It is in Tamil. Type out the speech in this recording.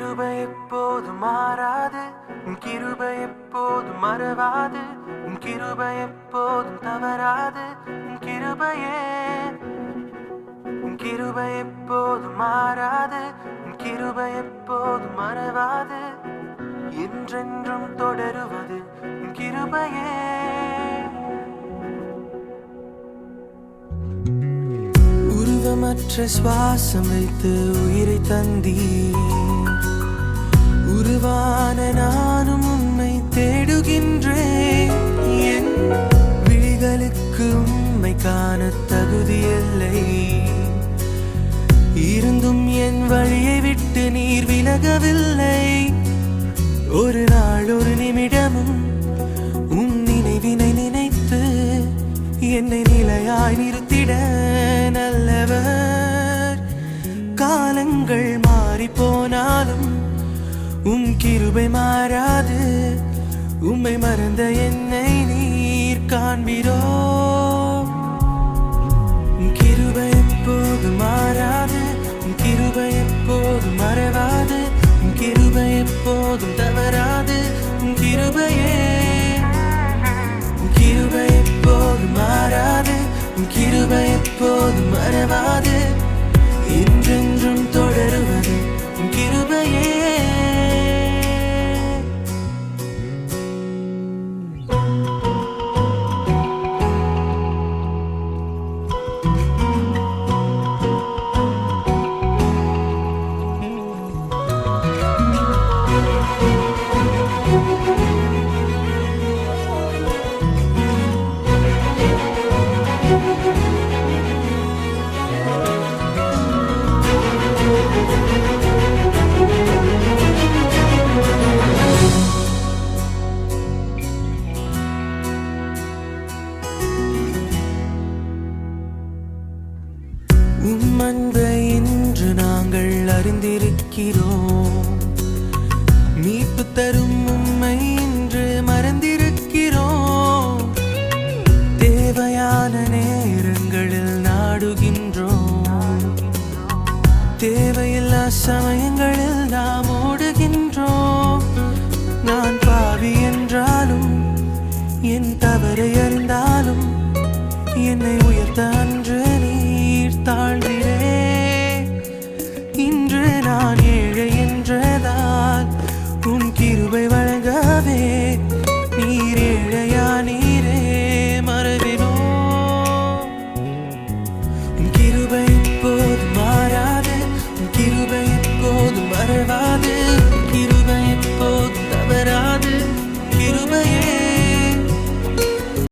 கிருபை எப்போதும் மாறாது, உன் கிருபை எப்போதும் மறவாது, உன் கிருபை எப்போதும் தவறாது, உன் கிருபையே. உன் கிருபை எப்போதும் மாறாது, உன் கிருபை எப்போதும் மறவாது, என்றென்றும் தொடருவது உன் கிருபையே. உருவமற்ற சுவாசம் வைத்து உயிரை தந்தீர். உருவான நானும் உம்மை தேடுகின்றேன். என் விழிகளுக்கு உம்மை காண தகுதியில்லை. இருந்தும் என் வழியை விட்டு நீர் விலகவில்லை. ஒரு நாள் ஒரு நிமிடமும் உன் நினைவினை நினைத்து என்னை நிலையாய் நிறுத்திட நல்லவர். காலங்கள் மாறி போனாலும் உம் கிருபை மாறாது. உம்மை மறந்த என்னை நீர் காண்பீரோ. உம் கிருபை எப்போதும் மாறாது, உம் கிருபை எப்போதும் மறவாது, உம் கிருபை எப்போதும் தவறாது, உம் கிருபையே. உம் கிருபை எப்போதும் மாறாது, உம் கிருபை எப்போதும் மறவாது,